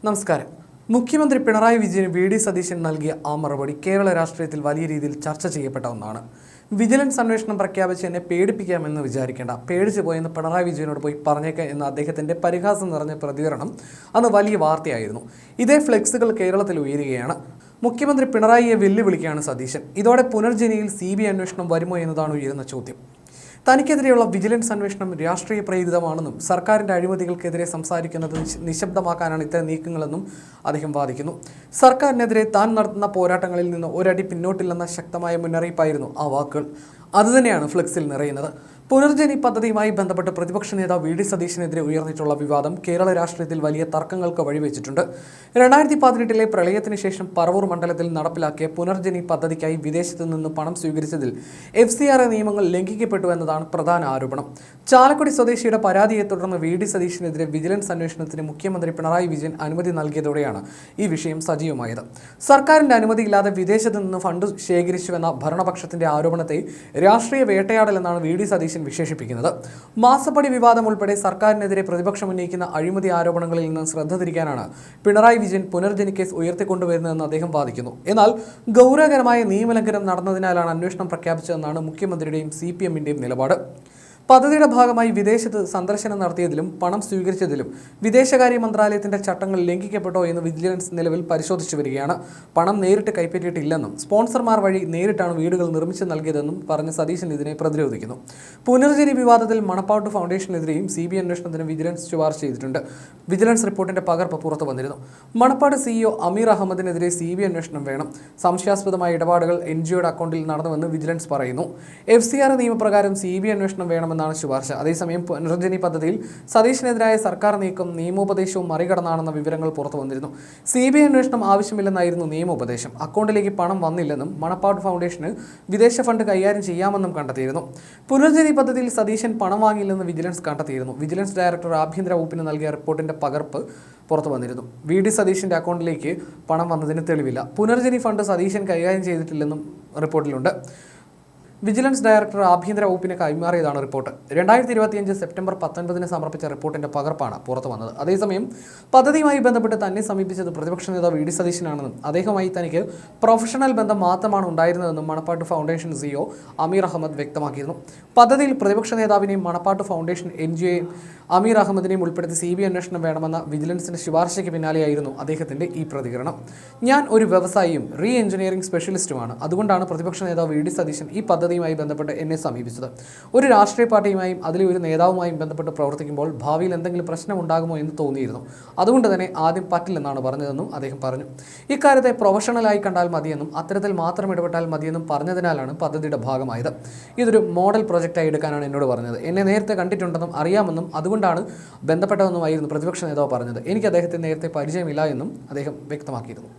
നമസ്കാരം. മുഖ്യമന്ത്രി പിണറായി വിജയന് വി.ഡി. സതീശൻ നൽകിയ ആ മറുപടി കേരള രാഷ്ട്രീയത്തിൽ വലിയ രീതിയിൽ ചർച്ച ചെയ്യപ്പെട്ട ഒന്നാണ്. വിജിലൻസ് അന്വേഷണം പ്രഖ്യാപിച്ച് എന്നെ പേടിപ്പിക്കാമെന്ന് വിചാരിക്കേണ്ട, പേടിച്ചു പോയെന്ന് പിണറായി വിജയനോട് പോയി പറഞ്ഞേക്ക എന്ന അദ്ദേഹത്തിന്റെ പരിഹാസം നിറഞ്ഞ പ്രതികരണം അന്ന് വലിയ വാർത്തയായിരുന്നു. ഇതേ ഫ്ലെക്സുകൾ കേരളത്തിൽ ഉയരുകയാണ്. മുഖ്യമന്ത്രി പിണറായിയെ വെല്ലുവിളിക്കുകയാണ് സതീശൻ. ഇതോടെ പുനർജനിയിൽ CBI അന്വേഷണം വരുമോ എന്നതാണ് ഉയരുന്ന ചോദ്യം. തനിക്കെതിരെയുള്ള വിജിലൻസ് അന്വേഷണം രാഷ്ട്രീയ പ്രേരിതമാണെന്നും സർക്കാരിൻ്റെ അഴിമതികൾക്കെതിരെ സംസാരിക്കുന്നത് നിശബ്ദമാക്കാനാണ് ഇത്തരം നീക്കങ്ങളെന്നും അദ്ദേഹം വാദിക്കുന്നു. സർക്കാരിനെതിരെ താൻ നടത്തുന്ന പോരാട്ടങ്ങളിൽ നിന്ന് ഒരടി പിന്നോട്ടില്ലെന്ന ശക്തമായ മുന്നറിയിപ്പായിരുന്നു ആ വാക്കുകൾ. അതുതന്നെയാണ് ഫ്ലെക്സിൽ നിറയുന്നത്. പുനർജനി പദ്ധതിയുമായി ബന്ധപ്പെട്ട് പ്രതിപക്ഷ നേതാവ് വി.ഡി. സതീശനെതിരെ ഉയർന്നിട്ടുള്ള വിവാദം കേരള രാഷ്ട്രീയത്തിൽ വലിയ തർക്കങ്ങൾക്ക് വഴിവെച്ചിട്ടുണ്ട്. 2018 പ്രളയത്തിന് ശേഷം പറവൂർ മണ്ഡലത്തിൽ നടപ്പിലാക്കിയ പുനർജനി പദ്ധതിക്കായി വിദേശത്ത് നിന്ന് പണം സ്വീകരിച്ചതിൽ FCRA നിയമങ്ങൾ ലംഘിക്കപ്പെട്ടു എന്നതാണ് പ്രധാന ആരോപണം. ചാലക്കുടി സ്വദേശിയുടെ പരാതിയെ തുടർന്ന് വി.ഡി. സതീശനെതിരെ വിജിലൻസ് അന്വേഷണത്തിന് മുഖ്യമന്ത്രി പിണറായി വിജയൻ അനുമതി നൽകിയതോടെയാണ് ഈ വിഷയം സജീവമായത്. സർക്കാരിന്റെ അനുമതിയില്ലാതെ വിദേശത്ത് നിന്ന് ഫണ്ട് ശേഖരിച്ചുവെന്ന ഭരണപക്ഷത്തിന്റെ ആരോപണത്തെ രാഷ്ട്രീയ വേട്ടയാടലെന്നാണ് വി.ഡി. സതീശൻ വിശേഷിപ്പിക്കുന്നത്. മാസപ്പടി വിവാദം ഉൾപ്പെടെ സർക്കാരിനെതിരെ പ്രതിപക്ഷം ഉന്നയിക്കുന്ന അഴിമതി ആരോപണങ്ങളിൽ നിന്ന് ശ്രദ്ധ തിരിക്കാനാണ് പിണറായി വിജയൻ പുനർജനി കേസ് ഉയർത്തിക്കൊണ്ടുവരുന്നതെന്ന് അദ്ദേഹം വാദിക്കുന്നു. എന്നാൽ ഗൗരവകരമായ നിയമലംഘനം നടന്നതിനാലാണ് അന്വേഷണം പ്രഖ്യാപിച്ചതെന്നാണ് മുഖ്യമന്ത്രിയുടെയും CPM-ന്റെയും നിലപാട്. പദ്ധതിയുടെ ഭാഗമായി വിദേശത്ത് സന്ദർശനം നടത്തിയതിലും പണം സ്വീകരിച്ചതിലും വിദേശകാര്യ മന്ത്രാലയത്തിന്റെ ചട്ടങ്ങൾ ലംഘിക്കപ്പെട്ടോ എന്ന് വിജിലൻസ് നിലവിൽ പരിശോധിച്ചു വരികയാണ്. പണം നേരിട്ട് കൈപ്പറ്റിയിട്ടില്ലെന്നും സ്പോൺസർമാർ വഴി നേരിട്ടാണ് വീടുകൾ നിർമ്മിച്ചു നൽകിയതെന്നും പറഞ്ഞ സതീശൻ ഇതിനെ പ്രതിരോധിക്കുന്നു. പുനർജനി വിവാദത്തിൽ മണപ്പാട്ട് ഫൗണ്ടേഷനെതിരെയും CBI അന്വേഷണത്തിന് വിജിലൻസ് ശുപാർശ ചെയ്തിട്ടുണ്ട്. വിജിലൻസ് റിപ്പോർട്ടിന്റെ പകർപ്പ് പുറത്തു വന്നിരുന്നു. മണപ്പാട് CEO അമീർ അഹമ്മദിനെതിരെ CBI അന്വേഷണം വേണം. സംശയാസ്പദമായ ഇടപാടുകൾ NGOയുടെ അക്കൗണ്ടിൽ നടന്നുവെന്ന് വിജിലൻസ് പറയുന്നു. FCRA നിയമപ്രകാരം CBI അന്വേഷണം വേണമെന്നാണ് ശുപാർശ. അതേസമയം പുനർജനി പദ്ധതിയിൽ സതീശനെതിരായ സർക്കാർ നീക്കം നിയമോപദേശവും മറികടന്നാണെന്ന വിവരങ്ങൾ പുറത്തു വന്നിരുന്നു. CBI അന്വേഷണം ആവശ്യമില്ലെന്നായിരുന്നു നിയമോപദേശം. അക്കൗണ്ടിലേക്ക് പണം വന്നില്ലെന്നും മണപ്പാട് ഫൗണ്ടേഷന് വിദേശ ഫണ്ട് കൈകാര്യം ചെയ്യാമെന്നും കണ്ടെത്തിയിരുന്നു. പുനർജനി പദ്ധതിയിൽ സതീശൻ പണം വാങ്ങിയില്ലെന്ന് വിജിലൻസ് കണ്ടെത്തിയിരുന്നു. വിജിലൻസ് ഡയറക്ടർ ആഭ്യന്തര വകുപ്പിന് നൽകിയ റിപ്പോർട്ടിന്റെ പകർപ്പ് പുറത്തു വന്നിരുന്നു. വി.ഡി. സതീശന്റെ അക്കൗണ്ടിലേക്ക് പണം വന്നതിന് തെളിവില്ല. പുനർജനി ഫണ്ട് സതീശൻ കൈകാര്യം ചെയ്തിട്ടില്ലെന്നും റിപ്പോർട്ടിലുണ്ട്. വിജിലൻസ് ഡയറക്ടർ ആഭ്യന്തര വകുപ്പിന് കൈമാറിയതാണ് റിപ്പോർട്ട്. 2025 സെപ്റ്റംബർ 19 സമർപ്പിച്ച റിപ്പോർട്ടിന്റെ പകർപ്പാണ് പുറത്തു വന്നത്. അതേസമയം പദ്ധതിയുമായി ബന്ധപ്പെട്ട് തന്നെ സമീപിച്ചത് പ്രതിപക്ഷ നേതാവ് വി.ഡി. സതീശനാണെന്നും അദ്ദേഹവുമായി തനിക്ക് പ്രൊഫഷണൽ ബന്ധം മാത്രമാണ് ഉണ്ടായിരുന്നതെന്നും മണപ്പാട്ട് ഫൗണ്ടേഷൻ CEO അമീർ അഹമ്മദ് വ്യക്തമാക്കിയിരുന്നു. പദ്ധതിയിൽ പ്രതിപക്ഷ നേതാവിനെയും മണപ്പാട്ട് ഫൗണ്ടേഷൻ NGOയെയും അമീർ അഹമ്മദിനെയും ഉൾപ്പെടുത്തി CBI അന്വേഷണം വേണമെന്ന വിജിലൻസിന്റെ ശുപാർശയ്ക്ക് പിന്നാലെയായിരുന്നു അദ്ദേഹത്തിന്റെ ഈ പ്രതികരണം. ഞാൻ ഒരു വ്യവസായിയും എഞ്ചിനീയറിംഗ് സ്പെഷ്യലിസ്റ്റുമാണ്. അതുകൊണ്ടാണ് പ്രതിപക്ഷ നേതാവ് വി.ഡി. സതീശൻ ഈ പദ്ധതിയുമായി ബന്ധപ്പെട്ട് എന്നെ സമീപിച്ചത്. ഒരു രാഷ്ട്രീയ പാർട്ടിയുമായും അതിലെ ഒരു നേതാവുമായും ബന്ധപ്പെട്ട് പ്രവർത്തിക്കുമ്പോൾ ഭാവിയിൽ എന്തെങ്കിലും പ്രശ്നം ഉണ്ടാകുമോ എന്ന് തോന്നിയിരുന്നു. അതുകൊണ്ട് തന്നെ ആദ്യം പറ്റില്ലെന്നാണ് പറഞ്ഞതെന്നും അദ്ദേഹം പറഞ്ഞു. ഇക്കാര്യത്തെ പ്രൊഫഷണലായി കണ്ടാൽ മതിയെന്നും അത്തരത്തിൽ മാത്രം ഇടപെട്ടാൽ മതിയെന്നും പറഞ്ഞതിനാലാണ് പദ്ധതിയുടെ ഭാഗമായത്. ഇതൊരു മോഡൽ പ്രൊജക്റ്റായി എടുക്കാനാണ് എന്നോട് പറഞ്ഞത്. എന്നെ നേരത്തെ കണ്ടിട്ടുണ്ടെന്നും അറിയാമെന്നും അതുകൊണ്ടാണ് ബന്ധപ്പെട്ടതെന്നുമായിരുന്നു പ്രതിപക്ഷ നേതാവ് പറഞ്ഞത്. എനിക്ക് അദ്ദേഹത്തെ നേരത്തെ പരിചയമില്ല എന്നും അദ്ദേഹം വ്യക്തമാക്കിയിരുന്നു.